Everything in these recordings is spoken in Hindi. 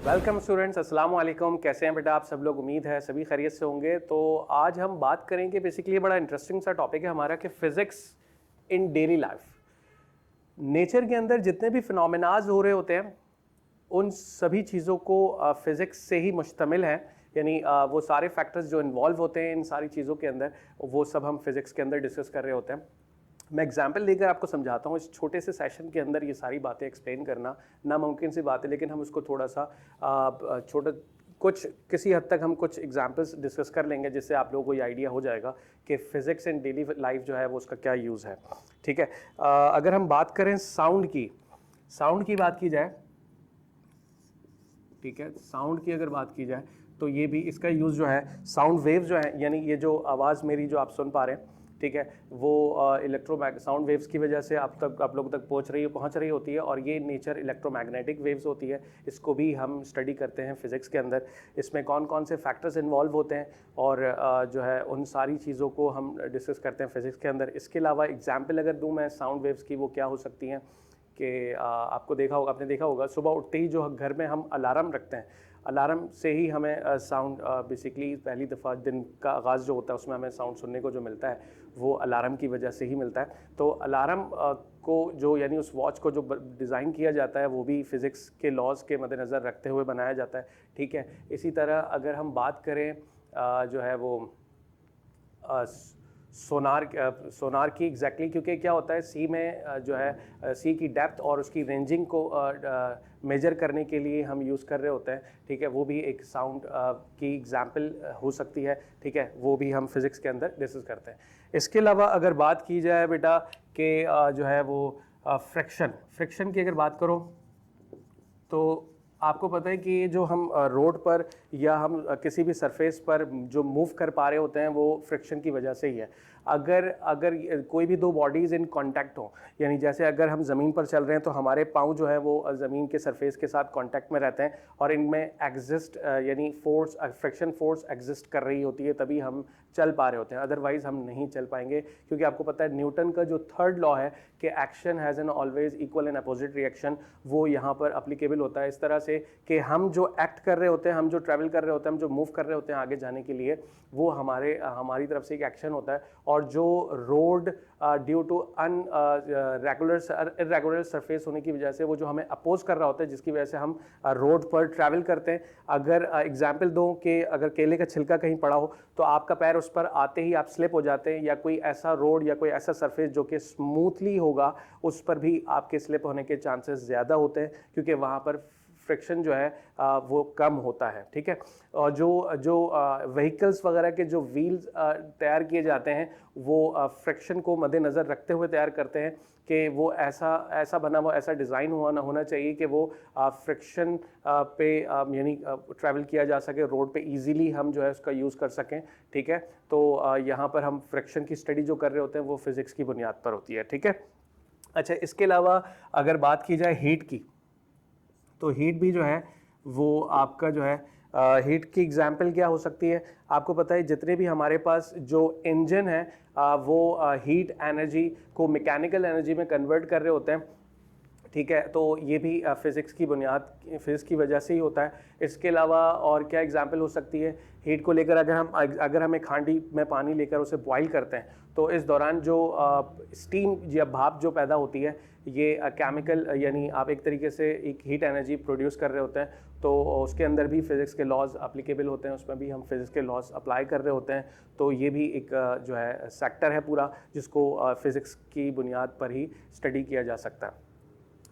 वेलकम स्टूडेंट्स, अस्सलाम वालेकुम। कैसे हैं बेटा आप सब लोग? उम्मीद है सभी खैरियत से होंगे। तो आज हम बात करेंगे, बेसिकली बड़ा इंटरेस्टिंग सा टॉपिक है हमारा कि फिज़िक्स इन डेली लाइफ। नेचर के अंदर जितने भी फिनोमेनाज हो रहे होते हैं उन सभी चीज़ों को फिज़िक्स से ही मुश्तमिल है, यानी वो सारे फैक्टर्स जो इन्वॉल्व होते हैं इन सारी चीज़ों के अंदर, वो सब हम फिज़िक्स के अंदर डिस्कस कर रहे होते हैं। मैं एग्जाम्पल लेकर आपको समझाता हूँ। इस छोटे से सेशन के अंदर ये सारी बातें एक्सप्लेन करना नामुमकिन सी बात है, लेकिन हम उसको थोड़ा सा छोटा कुछ किसी हद तक हम कुछ एग्जाम्पल्स डिस्कस कर लेंगे, जिससे आप लोगों को ये आइडिया हो जाएगा कि फ़िज़िक्स इन डेली लाइफ जो है वो उसका क्या यूज़ है। ठीक है, अगर हम बात करें साउंड की बात की जाए, ठीक है, साउंड की अगर बात की जाए तो ये भी इसका यूज़ जो है, साउंड वेव जो है, यानी ये जो आवाज़ मेरी जो आप सुन पा रहे हैं, ठीक है, वो साउंड वेव्स की वजह से आप लोगों तक पहुंच रही होती है, और ये नेचर इलेक्ट्रोमैग्नेटिक वेव्स होती है। इसको भी हम स्टडी करते हैं फिज़िक्स के अंदर। इसमें कौन कौन से फैक्टर्स इन्वॉल्व होते हैं और जो है उन सारी चीज़ों को हम डिस्कस करते हैं फिज़िक्स के अंदर। इसके अलावा एग्जाम्पल अगर दूँ मैं साउंड वेव्स की, वो क्या हो सकती हैं कि आपने देखा होगा सुबह उठते ही जो घर में हम अलार्म रखते हैं, अलार्म से ही हमें साउंड, बेसिकली पहली दफ़ा दिन का आगाज़ जो होता है उसमें हमें साउंड सुनने को जो मिलता है वो अलार्म की वजह से ही मिलता है। तो अलार्म को जो, यानी उस वॉच को जो डिज़ाइन किया जाता है वो भी फ़िज़िक्स के लॉज के मद्देनज़र रखते हुए बनाया जाता है। ठीक है, इसी तरह अगर हम बात करें जो है वो सोनार की एग्जैक्टली, क्योंकि क्या होता है सी में जो है सी की डेप्थ और उसकी रेंजिंग को मेजर करने के लिए हम यूज़ कर रहे होते हैं। ठीक है, वो भी एक साउंड की एग्जांपल हो सकती है। ठीक है, वो भी हम फिज़िक्स के अंदर डिस्कस करते हैं। इसके अलावा अगर बात की जाए बेटा कि जो है वो फ्रिक्शन की अगर बात करो तो आपको पता है कि जो हम रोड पर या हम किसी भी सरफेस पर जो मूव कर पा रहे होते हैं वो फ्रिक्शन की वजह से ही है। अगर कोई भी दो बॉडीज़ इन कांटेक्ट हो, यानी जैसे अगर हम ज़मीन पर चल रहे हैं तो हमारे पाँव जो है वो ज़मीन के सरफेस के साथ कांटेक्ट में रहते हैं और इनमें यानी फ्रिक्शन फोर्स एग्जिस्ट कर रही होती है, तभी हम चल पा रहे होते हैं, अदरवाइज़ हम नहीं चल पाएंगे। क्योंकि आपको पता है न्यूटन का जो थर्ड लॉ है कि action has an always equal and opposite reaction, वो यहाँ पर अप्लीकेबल होता है इस तरह से कि हम जो एक्ट कर रहे होते हैं, हम जो ट्रैवल कर रहे होते हैं, हम जो मूव कर रहे होते हैं आगे जाने के लिए, वो हमारी तरफ से एक एक्शन होता है। और जो road due to irregular surface होने की वजह से वो जो हमें अपोज कर रहा होता है, जिसकी वजह से हम रोड पर ट्रैवल करते हैं। अगर एग्जाम्पल दूं कि अगर केले का छिलका कहीं पड़ा हो तो आपका पैर उस पर आते ही आप स्लिप हो जाते हैं, या कोई ऐसा रोड या कोई ऐसा सरफेस जो कि स्मूथली होगा उस पर भी आपके स्लिप होने के चांसेस ज़्यादा होते हैं, क्योंकि वहाँ पर फ्रिक्शन जो है वो कम होता है। ठीक है, और जो व्हीकल्स वगैरह के जो व्हील्स तैयार किए जाते हैं वो फ्रिक्शन को मद्देनज़र रखते हुए तैयार करते हैं कि वो ऐसा बना हुआ, ऐसा डिज़ाइन होना चाहिए कि वो फ्रिक्शन पे यानी ट्रैवल किया जा सके, रोड पे इजीली हम जो है उसका यूज़ कर सकें। ठीक है, तो यहाँ पर हम फ्रिक्शन की स्टडी जो कर रहे होते हैं वो फिज़िक्स की बुनियाद पर होती है। ठीक है, अच्छा, इसके अलावा अगर बात की जाए हीट की, तो हीट भी जो है वो आपका जो है हीट की एग्जाम्पल क्या हो सकती है? आपको पता है जितने भी हमारे पास जो इंजन है वो हीट एनर्जी को मैकेनिकल एनर्जी में कन्वर्ट कर रहे होते हैं। ठीक है, तो ये भी फिज़िक्स की बुनियाद फिज़िक्स की वजह से ही होता है। इसके अलावा और क्या एग्जांपल हो सकती है हीट को लेकर? अगर हम एक हांडी में पानी लेकर उसे बॉईल करते हैं तो इस दौरान जो स्टीम या भाप जो पैदा होती है, ये केमिकल, यानी आप एक तरीके से एक हीट एनर्जी प्रोड्यूस कर रहे होते हैं, तो उसके अंदर भी फिज़िक्स के लॉज अप्लीकेबल होते हैं, उसमें भी हम फिज़िक्स के लॉज अप्लाई कर रहे होते हैं। तो ये भी एक जो है सेक्टर है पूरा, जिसको फिज़िक्स की बुनियाद पर ही स्टडी किया जा सकता है।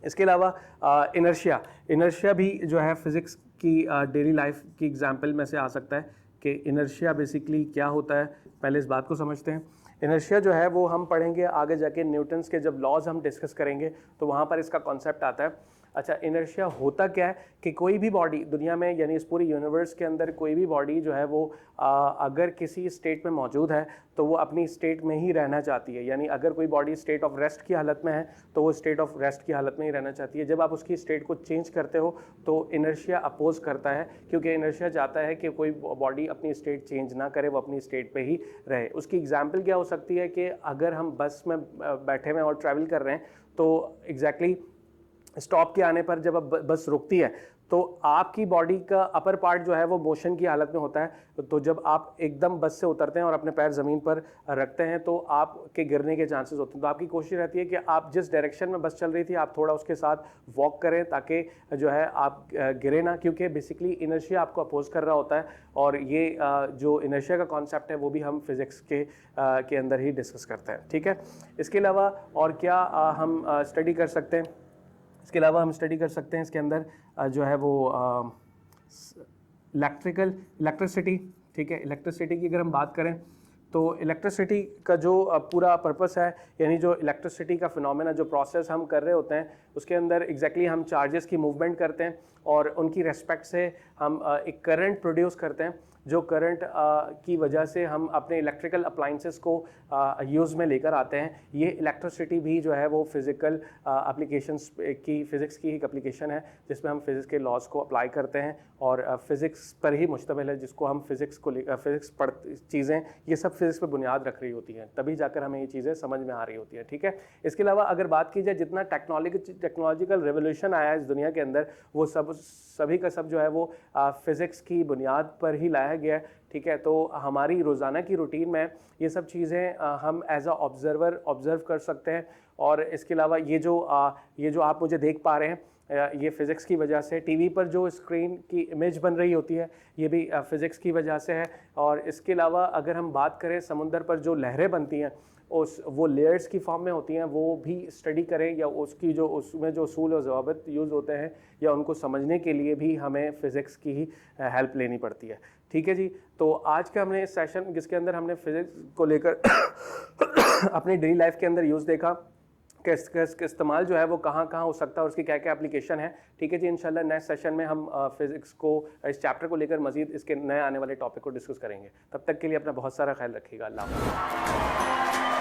इसके अलावा इनर्शिया भी जो है फिज़िक्स की डेली लाइफ की एग्जांपल में से आ सकता है कि इनर्शिया बेसिकली क्या होता है। पहले इस बात को समझते हैं। इनर्शिया जो है वो हम पढ़ेंगे आगे जाके, न्यूटन्स के जब लॉज हम डिस्कस करेंगे तो वहाँ पर इसका कॉन्सेप्ट आता है। अच्छा, इनर्शिया होता क्या है कि कोई भी बॉडी दुनिया में, यानी इस पूरी यूनिवर्स के अंदर कोई भी बॉडी जो है वो अगर किसी स्टेट में मौजूद है तो वो अपनी स्टेट में ही रहना चाहती है। यानी अगर कोई बॉडी स्टेट ऑफ रेस्ट की हालत में है तो वो स्टेट ऑफ रेस्ट की हालत में ही रहना चाहती है। जब आप उसकी स्टेट को चेंज करते हो तो इनर्शिया अपोज करता है, क्योंकि इनर्शिया चाहता है कि कोई बॉडी अपनी स्टेट चेंज ना करे, वो अपनी स्टेट पे ही रहे। उसकी एग्जांपल क्या हो सकती है कि अगर हम बस में बैठे हुए और ट्रैवल कर रहे हैं तो एग्जैक्टली स्टॉप के आने पर जब अब बस रुकती है तो आपकी बॉडी का अपर पार्ट जो है वो मोशन की हालत में होता है। तो जब आप एकदम बस से उतरते हैं और अपने पैर ज़मीन पर रखते हैं तो आपके गिरने के चांसेस होते हैं। तो आपकी कोशिश रहती है कि आप जिस डायरेक्शन में बस चल रही थी आप थोड़ा उसके साथ वॉक करें ताकि जो है आप गिरे ना, क्योंकि बेसिकली इनर्शिया आपको अपोज कर रहा होता है। और ये जो इनर्शिया का कॉन्सेप्ट है वो भी हम फिज़िक्स के अंदर ही डिस्कस करते हैं। ठीक है, इसके अलावा और क्या हम स्टडी कर सकते हैं? इसके अलावा हम स्टडी कर सकते हैं इसके अंदर जो है वो इलेक्ट्रिसिटी। ठीक है, इलेक्ट्रिसिटी की अगर हम बात करें तो इलेक्ट्रिसिटी का जो पूरा पर्पस है, यानी जो इलेक्ट्रिसिटी का फिनोमेना, जो प्रोसेस हम कर रहे होते हैं उसके अंदर एग्जैक्टली हम चार्जेस की मूवमेंट करते हैं और उनकी रेस्पेक्ट से हम एक करंट प्रोड्यूस करते हैं, जो करंट की वजह से हम अपने इलेक्ट्रिकल अप्लाइंसेस को यूज़ में लेकर आते हैं। ये इलेक्ट्रिसिटी भी जो है वो फिज़िकल एप्लीकेशंस की, फ़िज़िक्स की एक एप्लीकेशन है जिसमें हम फिज़िक्स के लॉज को अप्लाई करते हैं और फ़िज़िक्स पर ही मुश्तमिल है, जिसको हम फ़िज़िक्स पढ़ चीज़ें ये सब फिज़िक्स पर बुनियाद रख रही होती हैं, तभी जाकर हमें ये चीज़ें समझ में आ रही होती हैं। ठीक है, इसके अलावा अगर बात की जाए जितना टेक्नोलॉजिकल रेवोल्यूशन आया है इस दुनिया के अंदर, वो सभी का सब जो है वो फ़िज़िक्स की बुनियाद पर ही लाया गया है। ठीक है, तो हमारी रोज़ाना की रूटीन में ये सब चीज़ें हम एज अ ऑब्ज़र्व कर सकते हैं। और इसके अलावा ये जो आप मुझे देख पा रहे हैं, ये फ़िज़िक्स की वजह से, टीवी पर जो स्क्रीन की इमेज बन रही होती है ये भी फ़िज़िक्स की वजह से है। और इसके अलावा अगर हम बात करें समुंदर पर जो लहरें बनती हैं वो लेयर्स की फॉर्म में होती हैं, वो भी स्टडी करें, या उसमें जो उसूल और ज़वाबित यूज़ होते हैं या उनको समझने के लिए भी हमें फ़िज़िक्स की ही हेल्प लेनी पड़ती है। ठीक है जी, तो आज का हमने इस सेशन जिसके अंदर हमने फ़िज़िक्स को लेकर अपनी डेली लाइफ के अंदर यूज़ देखा कि इसका इस्तेमाल जो है वो कहाँ कहाँ हो सकता है और उसकी क्या क्या एप्लीकेशन है। ठीक है जी, इंशाल्लाह नेक्स्ट सेशन में हम फिज़िक्स को, इस चैप्टर को लेकर मज़ीद इसके नए आने वाले टॉपिक को डिस्कस करेंगे। तब तक के लिए अपना बहुत सारा ख्याल रखिएगा। अल्लाह हाफ़िज़।